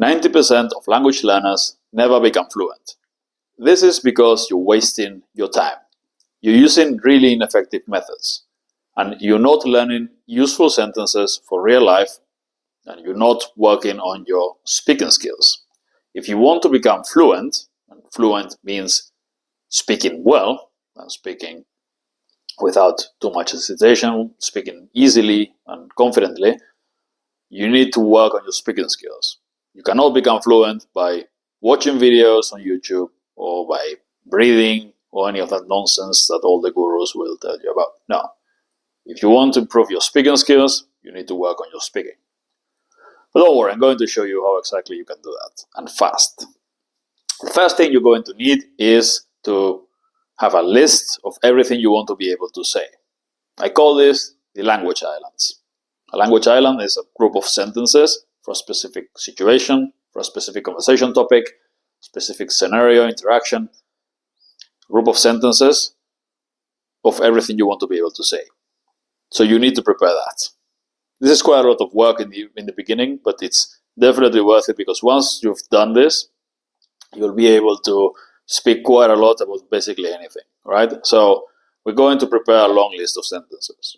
90% of language learners never become fluent. This is because you're wasting your time. You're using really ineffective methods, and you're not learning useful sentences for real life, and you're not working on your speaking skills. If you want to become fluent, and fluent means speaking well, and speaking without too much hesitation, speaking easily and confidently, you need to work on your speaking skills. You cannot become fluent by watching videos on YouTube or by breathing or any of that nonsense that all the gurus will tell you about. No. If you want to improve your speaking skills, you need to work on your speaking. But don't worry, I'm going to show you how exactly you can do that, and fast. The first thing you're going to need is to have a list of everything you want to be able to say. I call this the language islands. A language island is a group of sentences for a specific situation, for a specific conversation topic, specific scenario, interaction, group of sentences of everything you want to be able to say. So you need to prepare that. This is quite a lot of work in the beginning, but it's definitely worth it, because once you've done this, you'll be able to speak quite a lot about basically anything, right? So we're going to prepare a long list of sentences.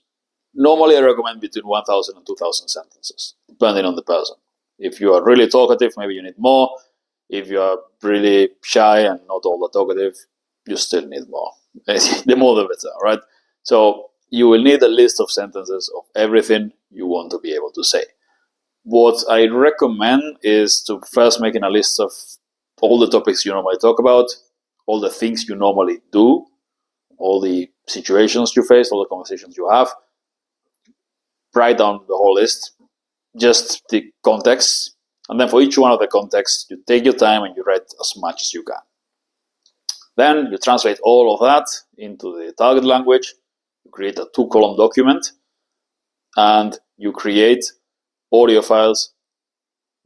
Normally I recommend between 1,000 and 2,000 sentences, depending on the person. If you are really talkative, maybe you need more. If you are really shy and not all that talkative, you still need more. The more the better, right? So you will need a list of sentences of everything you want to be able to say. What I recommend is to first making a list of all the topics you normally talk about, all the things you normally do, all the situations you face, all the conversations you have. Write down the whole list, just the context, and then for each one of the contexts, you take your time and you write as much as you can. Then you translate all of that into the target language, you create a 2-column document, and you create audio files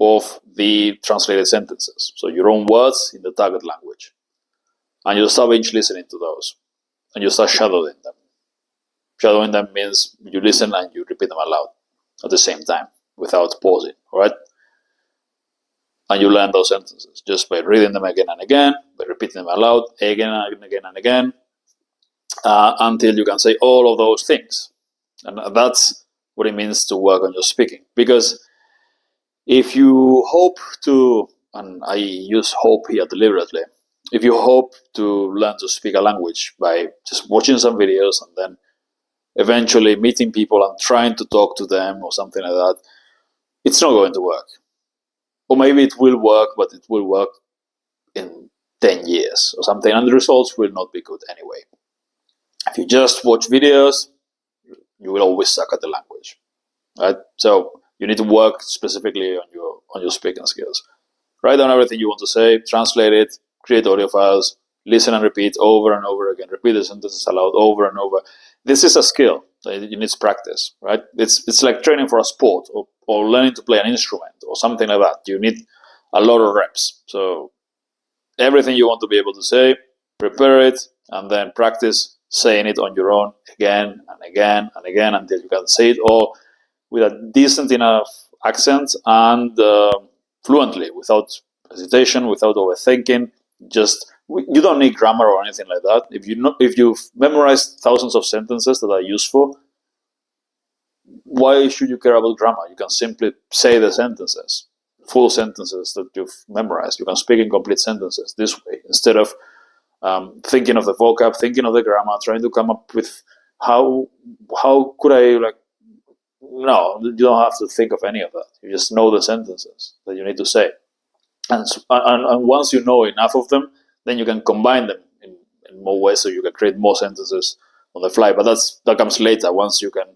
of the translated sentences, so your own words in the target language. And you start each listening to those, and you start shadowing them. Shadowing them means you listen and you repeat them aloud at the same time, without pausing, alright? And you learn those sentences just by reading them again and again, by repeating them aloud again and again and again, until you can say all of those things. And that's what it means to work on your speaking. Because if you hope to, and I use hope here deliberately, if you hope to learn to speak a language by just watching some videos and then eventually meeting people and trying to talk to them or something like that, it's not going to work. Or maybe it will work, but it will work in 10 years or something, and the results will not be good anyway. If you just watch videos, you will always suck at the language, right? So you need to work specifically on your speaking skills. Write down everything you want to say, translate it, create audio files, listen and repeat over and over again, repeat the sentences aloud over and over. This is a skill. It needs practice, right? It's like training for a sport or learning to play an instrument or something like that. You need a lot of reps. So everything you want to be able to say, prepare it, and then practice saying it on your own again and again and again until you can say it all with a decent enough accent and fluently, without hesitation, without overthinking. You don't need grammar or anything like that. If you've memorized thousands of sentences that are useful, why should you care about grammar? You can simply say the sentences, full sentences that you've memorized. You can speak in complete sentences this way, instead of thinking of the vocab, thinking of the grammar, trying to come up with how could I, like, no, you don't have to think of any of that. You just know the sentences that you need to say. And once you know enough of them, then you can combine them in more ways, so you can create more sentences on the fly. But that comes later, once you can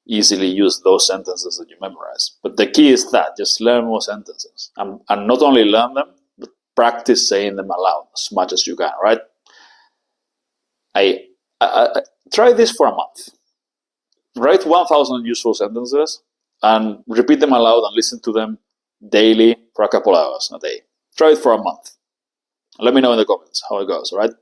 easily use those sentences that you memorize. But the key is that just learn more sentences, and not only learn them, but practice saying them aloud as much as you can. Right? I try this for a month. Write 1,000 useful sentences and repeat them aloud and listen to them daily for a couple hours a day. Try it for a month. Let me know in the comments how it goes, all right?